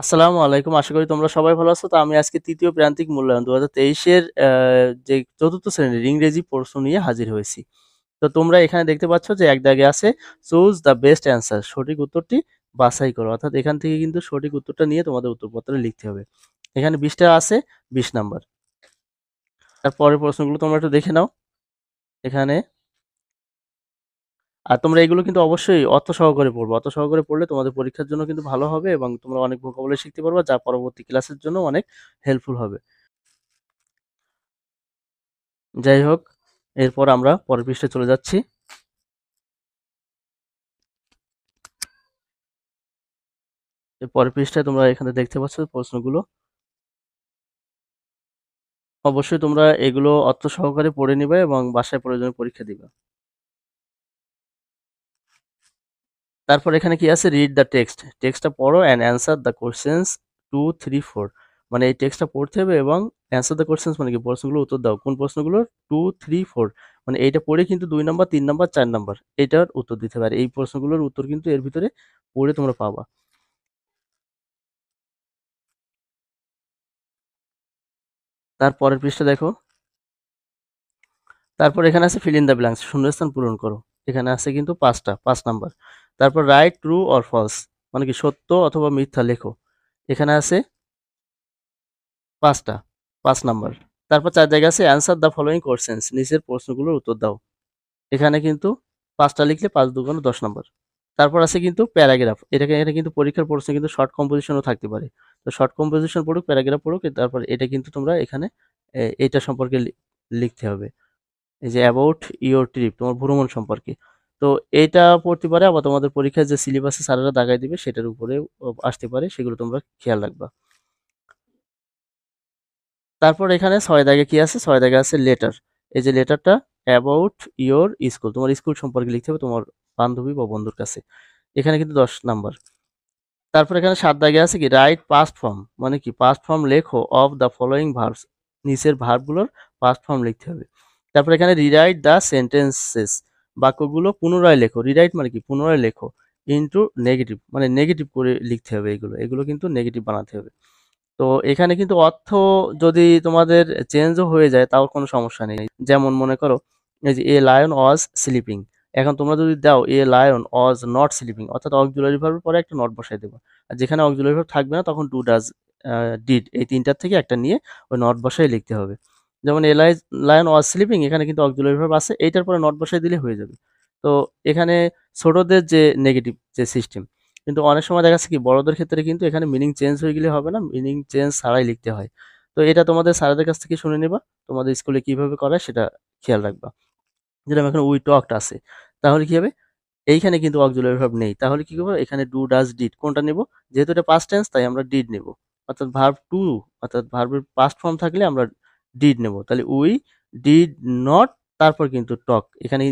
আসসালামু আলাইকুম। আশা করি তোমরা সবাই ভালো আছো। তো আমি আজকে ৩য় প্রান্তিক মূল্যায়ন ২০২৩ এর যে ৪র্থ শ্রেণীর ইংরেজি প্রশ্ন নিয়ে হাজির হয়েছি। তো তোমরা এখানে দেখতে পাচ্ছ যে এক দাগে আছে চুজ দ্য বেস্ট অ্যান্সার, সঠিক উত্তরটি বাছাই করো। অর্থাৎ এখান থেকে কিন্তু সঠিক উত্তরটা নিয়ে তোমাদের উত্তরপত্রে লিখতে হবে। এখানে ২০ টা আছে, ২০ নাম্বার। তারপরের প্রশ্নগুলো তোমরা একটু দেখে নাও এখানে। আর তোমরা এগুলো কিন্তু অবশ্যই অর্থ সহকারে পড়বে। অর্থ সহকারে পড়লে তোমাদের পরীক্ষার জন্য কিন্তু ভালো হবে এবং তোমরা অনেক ভোকাবুলারি শিখতে পারবা, যা পরবর্তী ক্লাসের জন্য অনেক হেল্পফুল হবে। যাই হোক, এরপর আমরা পরের পৃষ্ঠায় চলে যাচ্ছি। এই পরের পৃষ্ঠায় তোমরা এখানে দেখতে পাচ্ছ প্রশ্নগুলো। অবশ্যই তোমরা এগুলো অর্থ সহকারে পড়ে নিবে এবং বাসায় প্রয়োজনে পরীক্ষা দিবা। তারপর এখানে কি আছে? Read the text. টেক্সটটা পড়ো অ্যান্ড অ্যান্সার দ্য কোয়েশ্চেন্স 2, 3, 4। মানে এই টেক্সটটা পড়তে হবে এবং অ্যান্সার দ্য কোয়েশ্চেন্স মানে কি প্রশ্নগুলোর উত্তর দাও। কোন প্রশ্নগুলোর? 2, 3, 4। মানে এইটা পড়ে কিন্তু 2 নাম্বার, 3 নাম্বার, 4 নাম্বার এটার উত্তর দিতে হবে। আর এই প্রশ্নগুলোর উত্তর কিন্তু এর ভিতরে পড়ে তোমরা পাবা। তারপরের পৃষ্ঠা দেখো। তারপর এখানে আছে ফিল ইন দ্য ব্ল্যাঙ্কস, শূন্যস্থান পূরণ করো। এখানে আছে কিন্তু 5টা, 5 নাম্বার। তারপর রাইট ট্রু অর ফলস, মানে কি সত্য অথবা মিথ্যা লেখো। এখানে আছে 5টা, 5 নাম্বার। তারপর 4 জায়গায় আছে অ্যান্সার দ্য ফলোইং কোশ্চেন্স, নিচের প্রশ্নগুলোর উত্তর দাও। এখানে কিন্তু 5টা লিখলে 5 দুগুণে 10 নাম্বার। তারপর আছে কিন্তু প্যারাগ্রাফ। এটা কিন্তু পরীক্ষার প্রশ্নে কিন্তু শর্ট কম্পোজিশনও থাকতে পারে। তো শর্ট কম্পোজিশন পড়ুক, প্যারাগ্রাফ পড়ুক, তারপর এটা কিন্তু তোমরা এখানে এইটা সম্পর্কে লিখতে হবে। এই যে অ্যাবাউট ইওর ট্রিপ, তোমার ভ্রমণ সম্পর্কে। তো এইটা পড়তে পারে, আবার তোমাদের পরীক্ষায় যে সিলেবাসে স্যারেরা দাগায় দিবে সেটার উপরেও আসতে পারে, সেগুলো তোমরা খেয়াল রাখবা। তারপর এখানে ৬ দাগে কি আছে? ৬ দাগে আছে লেটার। এই যে লেটারটা অ্যাবাউট ইওর স্কুল, তোমার স্কুল সম্পর্কে লিখতে হবে তোমার বান্ধবী বা বন্ধুর কাছে। এখানে কিন্তু ১০ নাম্বার। তারপর এখানে ৭ দাগে আছে কি রাইট পাস্ট ফর্ম, মানে কি পাস্ট ফর্ম লেখো অফ দ্য ফলোইং ভার্বস, নিচের ভার্বগুলোর পাস্ট ফর্ম লিখতে হবে। তারপর এখানে রিরাইট দ্য সেন্টেন্সেস, বাক্যগুলো পুনরায় লেখো। রিরাইট মানে কি পুনরায় লেখো। ইনটু নেগেটিভ, মানে নেগেটিভ করে লিখতে হবে। এগুলো কিন্তু নেগেটিভ বানাতে হবে। তো এখানে কিন্তু অর্থ যদি তোমাদের চেঞ্জও হয়ে যায় তাও কোনো সমস্যা নেই। যেমন মনে করো এই যে এ লায়ন ওয়াজ স্লিপিং, এখন তোমরা যদি দাও a lion was not sleeping, অর্থাৎ অক্সিলারি ভার্বের পরে একটা নট বসাই দেবো। আর যেখানে অক্সিলারি ভার্ব থাকবে না তখন ডু, ডাজ, ডিড এই তিনটার থেকে একটা নিয়ে ওই নট বসাই লিখতে হবে। যেমন এ লায়ন ওয়াজ স্লিপিং, এখানে কিন্তু অক্সিলারি ভার্ব আছে, এইটার পরে নট বসাই দিলে হয়ে যাবে। তো এখানে ছোটদের যে নেগেটিভ যে সিস্টেম, কিন্তু অনেক সময় দেখা যাচ্ছে কি বড়দের ক্ষেত্রে কিন্তু এখানে মিনিং চেঞ্জ হয়ে গেলে হবে না, মিনিং চেঞ্জ ছাড়াই লিখতে হয়। তো এটা তোমাদের স্যারেদের কাছ থেকে শুনে নিবা, তোমাদের স্কুলে কিভাবে করায় সেটা খেয়াল রাখবা। যেরকম এখন উই টকড আছে, তাহলে কি হবে? এইখানে কিন্তু অক্সিলারি ভার্ব নেই, তাহলে কি করবো? এখানে ডু, ডাজ, ডিড কোনটা নেব? যেহেতু এটা পাস্ট টেন্স তাই আমরা ডিড নেব। অর্থাৎ ভার্ব টু, অর্থাৎ ভার্বের পাস্ট ফর্ম থাকলে আমরা ডিড নেব। তাহলে উই ডিড নট, তারপর কিন্তু টক, এখানে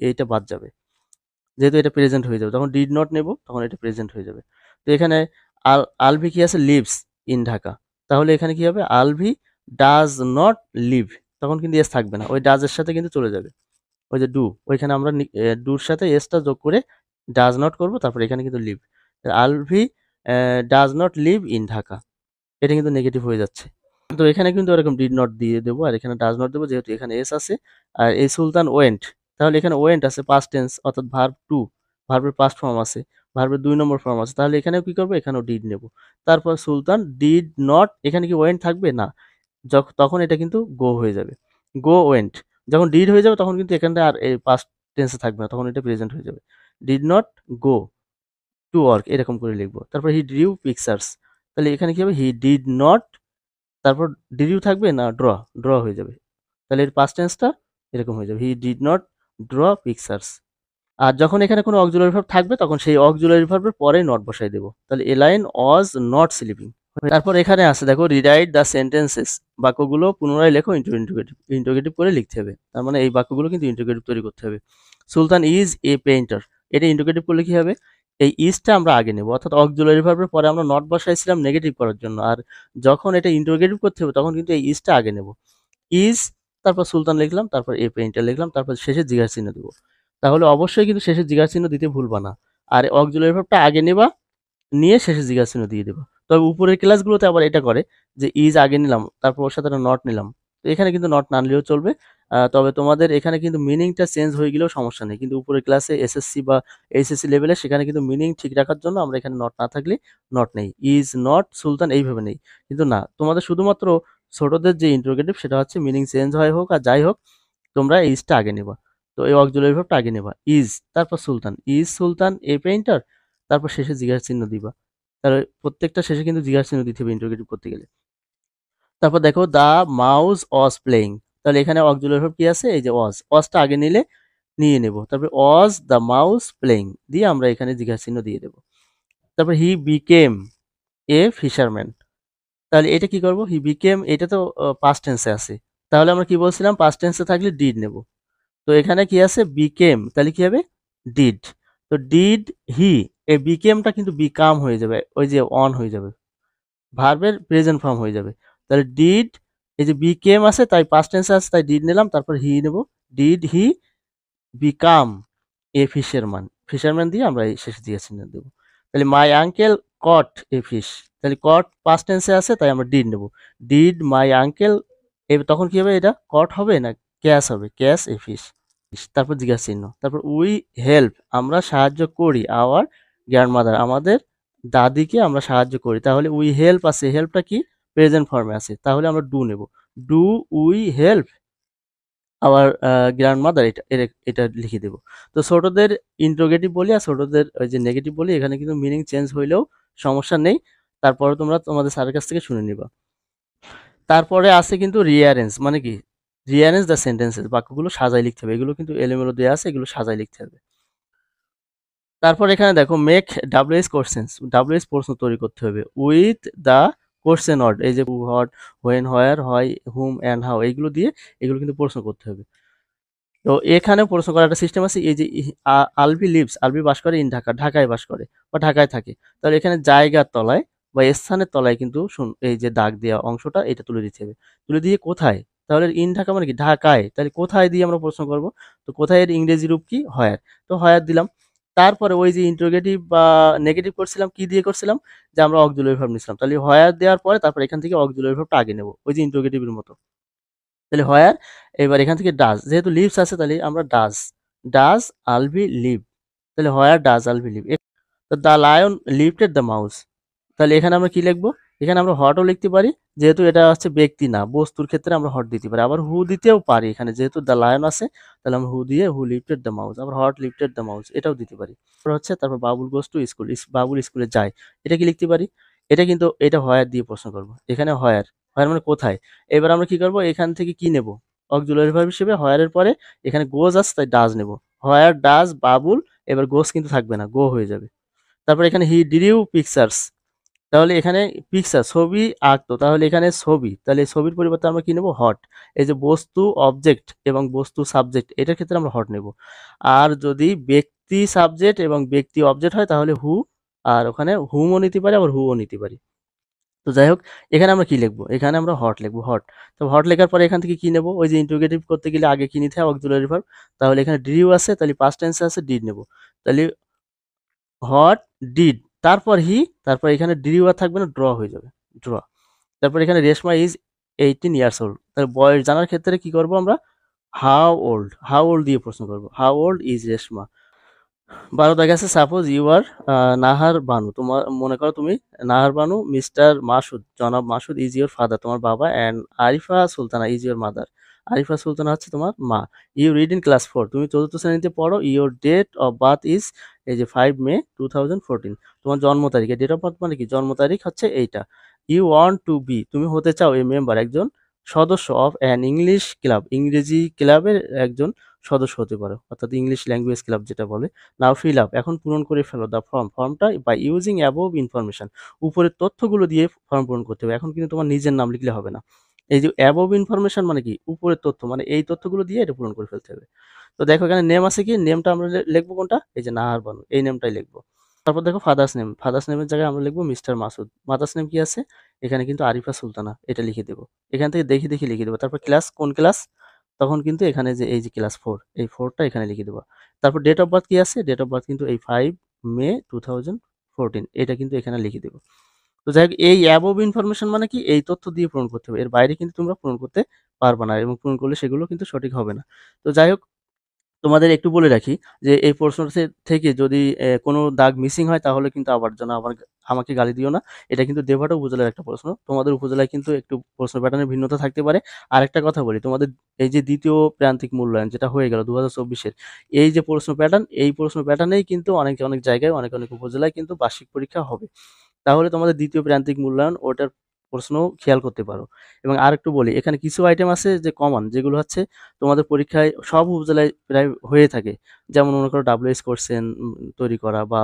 এইটা বাদ যাবে। যেহেতু এটা প্রেজেন্ট হয়ে যাবে, তখন ডিড নট নেব, তখন এটা প্রেজেন্ট হয়ে যাবে। তো এখানে আলভি কি আছে? লিভস ইন ঢাকা, তাহলে এখানে কি হবে? আলভি ডাজ নট লিভ, তখন কিন্তু এস থাকবে না, ওই ডাজের সাথে কিন্তু চলে যাবে। ওই যে ডু, ওইখানে আমরা ডুর সাথে এসটা যোগ করে ডাজ নট করব, তারপর এখানে কিন্তু live. Alvi does not live in Dhaka, এটা কিন্তু নেগেটিভ হয়ে যাচ্ছে। তো এখানে কিন্তু এরকম ডিড নট দিয়ে দেবো আর এখানে ডাজ নট দেবো, যেহেতু এখানে এস আছে। আর এই সুলতান ওয়েন্ট, তাহলে এখানে ওয়েন্ট আছে পাস্ট টেন্স, অর্থাৎ ভার্ব টু, ভার্বের পাস্ট ফর্ম আছে, ভার্বের 2 নম্বর ফর্ম আছে, তাহলে এখানেও কি করবো? এখানেও ডিড নেব। তারপর সুলতান ডিড নট, এখানে কি ওয়েন্ট থাকবে না, তখন এটা কিন্তু গো হয়ে যাবে। গো ওয়েন্ট, যখন ডিড হয়ে যাবে তখন কিন্তু এখানটা আর এই পাস্ট টেন্সে থাকবে না, তখন এটা প্রেজেন্ট হয়ে যাবে। Did not go to work, এরকম করে লিখবো। তারপর হি ড্রিউ পিকচার্স, তাহলে এখানে কি হবে? হি ডিড নট, তারপর ডিড ইউ থাকবে না, ড্র, ড্র হয়ে যাবে। তাহলে এর পাস্ট টেন্সটা এরকম হয়ে যাবে, he did not draw pictures. আর যখন এখানে কোনো অক্সিলারি ভার্ব থাকবে তখন সেই অক্সিলারি ভার্বের পরে নট বসাই দেবো। তাহলে এ লাইন ওয়াজ নট স্লিপিং। তারপর এখানে আছে দেখো রিরাইট দ্য সেন্টেন্সেস, বাক্যগুলো পুনরায় লেখো ইন্টু ইন্টিগ্রেটিভ, ইন্টিগ্রেটিভ করে লিখতে হবে। তার মানে এই বাক্যগুলো কিন্তু ইন্টিগ্রেটিভ তৈরি করতে হবে। সুলতান ইজ এ পেইন্টার, এটা ইন্টিগ্রেটিভ করলে কি হবে? এই ইজটা আমরা আগে নেব, অর্থাৎ অক্সিলারি ভার্বের পরে আমরা নট বসাইছিলাম নেগেটিভ করার জন্য, আর যখন এটা ইন্টিগ্রেটিভ করতে হবে তখন কিন্তু এই ইজটা আগে নেব। ইজ, তারপর সুলতান লিখলাম, তারপর এ পেইন্টার লিখলাম, তারপর শেষে জিজ্ঞাসা চিহ্ন দেবো। তাহলে অবশ্যই কিন্তু শেষে জিজ্ঞাসা চিহ্ন দিতে ভুলবা না। আর অক্সিলারি ভার্বটা আগে নেবা, নিয়ে শেষে জিজ্ঞাসা চিহ্ন দিয়ে দেবা। তবে উপরের ক্লাসগুলোতে আবার এটা করে যে ইজ আগে নিলাম, তারপর ওর সাথে একটা নট নিলাম। তো এখানে কিন্তু নট না নিলেও চলবে। তবে তোমাদের এখানে কিন্তু মিনিংটা চেঞ্জ হয়ে গেলেও সমস্যা নেই। কিন্তু উপরের ক্লাসে এসএসসি বা এইচএসসি লেভেলে সেখানে কিন্তু মিনিং ঠিক রাখার জন্য আমরা এখানে নট না থাকলে নট নেই। ইজ নট সুলতান এইভাবে নেই। কিন্তু না, তোমাদের শুধুমাত্র ছোটদের যে ইন্টারোগেটিভ সেটা হচ্ছে মিনিং চেঞ্জ হয় হোক আর যাই হোক, তোমরা ইজটা আগে নেবা। তো এই অক্সিলারি ভার্বটা আগে নেবা। ইজ, তারপর সুলতান। ইজ সুলতান এ পেইন্টার, তারপর শেষে জিজ্ঞাসা চিহ্ন দিবা। তাহলে প্রত্যেকটা শেষে কিন্তু জিজ্ঞাসা চিহ্ন দিতে হবে ইন্টারোগেটিভ করতে গেলে। তারপর দেখো দ্য মাউস ওয়াজ প্লেয়িং। তাহলে এখানে অক্সিলারি ভার্ব কি আছে? এই যে ওয়াজ। ওয়াজটা আগে নিলে নিয়ে নেব। তারপরে ওয়াজ দ্য মাউস প্লেয়িং দিয়ে আমরা এখানে জিজ্ঞাসা চিহ্ন দিয়ে দেব। তারপর হি বিকেম এ ফিশারম্যান। তাহলে এটা কি করব? হি বিকেম, এটা তো পাস্ট টেন্সে আছে। তাহলে আমরা কি বলছিলাম? পাস্ট টেন্সে থাকলে ডিড নেব। তো এখানে কি আছে? বিকেম, তাহলে কি হবে? ডিড। তো ডিড হি, এই বিকেমটা কিন্তু বিকাম হয়ে যাবে, ওই যে অন হয়ে যাবে, ভার্বের প্রেজেন্ট ফর্ম হয়ে যাবে। তাহলে ডিড, এই যে বিকেম আছে তাই পাস্ট টেন্সে আছে তাই ডিড নিলাম, তারপর হি নেব। Did he become a fisherman. Fisherman দিয়ে আমরা এই শেষে দিয়ে চিহ্ন দেবো। তাহলে my uncle caught a fish. তাহলে কট পাস্ট টেন্সে আছে তাই আমরা ডিড নেব। ডিড মাই আঙ্কেল, তখন কি হবে? এটা কট হবে না ক্যাশ হবে? Cash a fish. তারপর জিজ্ঞাসা চিহ্ন। তারপর উই হেল্প, আমরা সাহায্য করি। আওয়ার গ্র্যান্ডমাদার, আমাদের দাদিকে আমরা সাহায্য করি। তাহলে উই হেল্প আছে, হেল্পটা কি? প্রেজেন্ট ফর্মে আছে, তাহলে আমরা ডু নেব। Do we help our grandmother, এটা লিখে দেব। তো ছোটদের ইন্টারোগেটিভ বলি আর ছোটদের ওই যে নেগেটিভ বলি, এখানে কিন্তু মিনিং চেঞ্জ হইলেও সমস্যা নেই। তারপরে তোমরা তোমাদের স্যারের কাছ থেকে শুনে নিবা। তারপরে আছে কিন্তু রিঅ্যারেঞ্জ, মানে কি? রিঅ্যারেঞ্জ দ্য সেন্টেন্সেস, বাক্যগুলো সাজায় লিখতে হবে। এগুলো কিন্তু এলোমেলো দেওয়া আছে, এগুলো সাজায় লিখতে হবে। তারপর এখানে দেখো মেক ডাব্লিউএস কোশ্চেন্স, ডাব্লিউএস প্রশ্ন তৈরি করতে হবে উইথ দ্য কোশ্চেন ওয়ার্ড। এই যে হু, হোয়াট, হোয়েন, হোয়ার, হয়, হুম অ্যান্ড হাউ, এইগুলো দিয়ে এগুলো কিন্তু প্রশ্ন করতে হবে। তো এখানে প্রশ্ন করার একটা সিস্টেম আছে। এই যে আলবি লিভস, আলবি বাস করে ইন ঢাকা, ঢাকায় বাস করে বা ঢাকায় থাকে। তাহলে এখানে জায়গার তলায় বা স্থানের তলায় কিন্তু এই যে দাগ দেওয়া অংশটা এটা তুলে দিতে হবে। তুলে দিয়ে কোথায়? তাহলে ইন ঢাকা মানে কি? ঢাকায়। তাহলে কোথায় দিয়ে আমরা প্রশ্ন করব? তো কোথায় এর ইংরেজি রূপ কি? হোয়ার। তো হোয়ার দিলাম। তারপরে ওই যে ইন্টারোগেটিভ বা নেগেটিভ করছিলাম, কি দিয়ে করছিলাম? যে আমরা অক্সিলারি ভার্ব নিছিলাম। তাহলে হোয়ার দেওয়ার পরে তারপর এখান থেকে অক্সিলারি ভার্বটা আগে নেব, ওই যে ইন্টারোগেটিভের মতো। তাহলে হোয়ার, এবার এখান থেকে ডাজ, যেহেতু লিভস আছে তাহলে আমরা ডাজ, ডাজ আলবি লিভ। তাহলে হোয়ার ডাজ আলবি লিভ। তো the lion lifted the mouse. তাহলে এখানে আমরা কি লিখবো? এখানে আমরা হটও লিখতে পারি, যেহেতু এটা হচ্ছে ব্যক্তি না বস্তুর ক্ষেত্রে আমরা হট দিতে পারি। আবার হু দিতেও পারি, এখানে যেহেতু দ্য লায়ন আছে তাহলে আমরা হু দিয়ে হু লিফটেড দ্য মাউস, আবার হট লিফটেড দ্য মাউস এটাও দিতে পারি। তারপর Babul goes to school, Babul স্কুলে যায়, এটা কি লিখতে পারি? এটা কিন্তু এটা হোয়ার দিয়ে প্রশ্ন করব। এখানে হোয়ার, হোয়ার মানে কোথায়। এবার আমরা কি করব? এখান থেকে কি নেব? অক্সিলারি ভার্ব হিসেবে হোয়ারের পরে এখানে গোজ আছে তাই ডাজ নেব। হোয়ার ডাজ বাবুল, এবার গোস কিন্তু থাকবে না, গো হয়ে যাবে। তারপর এখানে হি ডিউ পিকচার্স, তাহলে এখানে পিকচার ছবি আঁকতো, তাহলে এখানে ছবি, তাহলে ছবির পরিবর্তে আমরা কি নেব? হট। এই যে বস্তু অবজেক্ট এবং বস্তু সাবজেক্ট, এটার ক্ষেত্রে আমরা হট নেব। আর যদি ব্যক্তি সাবজেক্ট এবং ব্যক্তি অবজেক্ট হয় তাহলে হু, আর ওখানে হুমও নিতে পারি আবার হুও নিতে পারি। তো যাই হোক, এখানে আমরা কি লিখবো? এখানে আমরা হট লিখবো, হট। তো হট লেখার পরে এখান থেকে কি নেব? ওই যে ইন্টারোগেটিভ করতে গেলে আগে কি নিতে হয়? Auxiliary verb. তাহলে এখানে ডিউ আছে তাহলে পাস্ট টেন্সে আছে ডিড নেব। তাহলে হোয়াট ডিড, তারপর হি, তারপর এখানে ডিউ আর থাকবে না, ড্র হয়ে যাবে, ড্র। তারপর এখানে রেশমা ইজ 18 ইয়ার্স ওল্ড। তাহলে বয়স জানার ক্ষেত্রে কি করব আমরা? হাউ ওল্ড, হাউ ওল্ড দিয়ে প্রশ্ন করব। How old is Reshma. 12 দাগে আছে suppose you are Nahar Banu, তোমার মনে করো তুমি নাহার বানু, মিস্টার মাসুদ, জনাব মাসুদ ইজ ইউর ফাদার, তোমার বাবা, and Arifa Sultana is your mother, Arifa Sultana হচ্ছে তোমার মা। ইউ রিড ইন ক্লাস 4, তুমি চতুর্থ শ্রেণীতে পড়ো। Your date of birth is, এই যে 5 মে 2014, তোমার জন্ম তারিখ। ডেট অফ বার্থ মানে কি? জন্ম তারিখ হচ্ছে এইটা। ইউ ওয়ান্ট টু বি, তুমি হতে চাও এ মেম্বার, একজন সদস্য, অফ অ্যান ইংলিশ ক্লাব, ইংরেজি ক্লাবের একজন সদস্য হতে পারো, অর্থাৎ ইংলিশ ল্যাঙ্গুয়েজ ক্লাব যেটা বলে। নাও ফিল আপ, এখন পূরণ করে ফেলো দ্য ফর্ম, ফর্মটা বাই ইউজিং অ্যাবোভ ইনফরমেশন, উপরের তথ্যগুলো দিয়ে ফর্ম পূরণ করতে হবে। এখন কিন্তু তোমার নিজের নাম লিখলে হবে না। এই যে অ্যাবোভ ইনফরমেশন মানে কি? উপরের তথ্য, মানে এই তথ্যগুলো দিয়ে এটা পূরণ করে ফেলতে হবে। তো দেখো এখানে নেম আছে কি? নেমটা আমরা লিখবো কোনটা? এই যে নাহার বানু, এই নেমটাই লিখবো। তারপর দেখো ফাদার্স নেম, ফাদার্স নেমের জায়গায় আমরা লিখবো মিস্টার মাসুদ। মাদার্স নেম কি আছে? এখানে কিন্তু আরিফা সুলতানা, এটা লিখে দেবো। এখান থেকে দেখে দেখে লিখে দেবো। তারপর ক্লাস, কোন ক্লাস? তখন কিন্তু এখানে যে এই যে ক্লাস 4, এই 4টা এখানে লিখে দেবো। তারপর ডেট অফ বার্থ কি আছে? ডেট অফ বার্থ কিন্তু এই 5 মে 2014, এটা কিন্তু এখানে লিখে দেবো। তো যাই হোক এই অ্যাবভ ইনফরমেশন মানে কি এই তথ্য দিয়ে পূরণ করতে হবে। এর বাইরে কিন্তু তোমরা পূরণ করতে পারবা না এবং পূরণ করলে সেগুলো কিন্তু সঠিক হবে না। তো যাই হোক তোমাদের একটু বলে রাখি যে এই প্রশ্নটা থেকে যদি কোনো দাগ মিসিং হয় তাহলে কিন্তু আবার যেন আমাকে গালি দিও না। এটা কিন্তু দেবহাটা উপজেলার একটা প্রশ্ন। তোমাদের উপজেলায় কিন্তু একটু প্রশ্ন প্যাটার্নের ভিন্নতা থাকতে পারে। আরেকটা কথা বলি, তোমাদের এই যে ২য় প্রান্তিক মূল্যায়ন যেটা হয়ে গেল ২০২৪ এর এই যে প্রশ্ন প্যাটার্ন, এই প্রশ্ন প্যাটার্নেই কিন্তু অনেক জায়গায় অনেক উপজেলায় কিন্তু বার্ষিক পরীক্ষা হবে। তাহলে তোমাদের ২য় প্রান্তিক মূল্যায়ন ওটার প্রশ্নও খেয়াল করতে পারো। এবং আরেকটু বলি, এখানে কিছু আইটেম আছে যে কমন, যেগুলো হচ্ছে তোমাদের পরীক্ষায় সব উপজেলায় প্রায় হয়ে থাকে। যেমন মনে করো WH কোয়েশ্চেন তৈরি করা, বা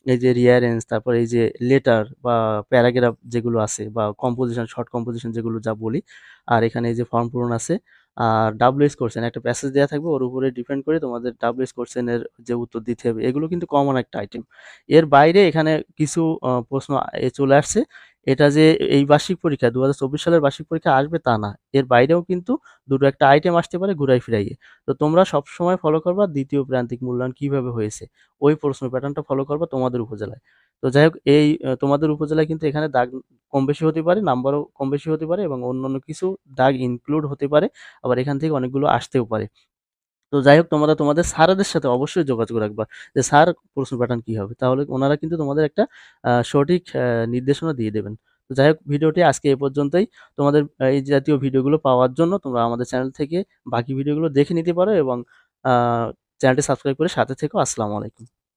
এই যে রিঅ্যারেঞ্জ, তারপরে এই যে লেটার বা প্যারাগ্রাফ যেগুলো আছে, বা কম্পোজিশন, শর্ট কম্পোজিশন যেগুলো যা বলি। আর এখানে এই যে ফর্ম পূরণ আছে। আর WH কোয়েশ্চেন একটা প্যাসেজ দেয়া থাকবে, ওর উপরে ডিপেন্ড করে তোমাদের WH কোয়েশ্চেনের যে উত্তর দিতে হবে। এগুলো কিন্তু কমন একটা আইটেম। এর বাইরে এখানে কিছু প্রশ্ন চলে আসছে। এটা যে এই বার্ষিক পরীক্ষা ২০২৪ সালের বার্ষিক পরীক্ষা আসবে তা না। এর বাইরেও কিন্তু ২ টো একটা আইটেম আসতে পারে ঘুরায় ফিরাইয়ে। তো তোমরা সবসময় ফলো করবা ২য় প্রান্তিক মূল্যায়ন কিভাবে হয়েছে। ওই প্রশ্ন প্যাটার্নটা ফলো করবা তোমাদের উপজেলায়। তো যাই হোক এই তোমাদের উপজেলায় কিন্তু এখানে দাগ কম বেশি হতে পারে, নাম্বারও কম বেশি হতে পারে এবং অন্যান্য কিছু দাগ ইনক্লুড হতে পারে। আবার এখান থেকে অনেকগুলো আসতেও পারে। তো যাই হোক তোমরা তোমাদের স্যারেদের সাথে অবশ্যই যোগাযোগ রাখবা যে স্যার প্রশ্ন প্যাটার্ন কি হবে, তাহলে ওনারা কিন্তু তোমাদের একটা সঠিক নির্দেশনা দিয়ে দেবেন। তো যাই হোক ভিডিওটি আজকে এ পর্যন্তই। তোমাদের এই জাতীয় ভিডিওগুলো পাওয়ার জন্য তোমরা আমাদের চ্যানেল থেকে বাকি ভিডিওগুলো দেখে নিতে পারো এবং চ্যানেলটি সাবস্ক্রাইব করে সাথে থেকো। আসসালামু আলাইকুম।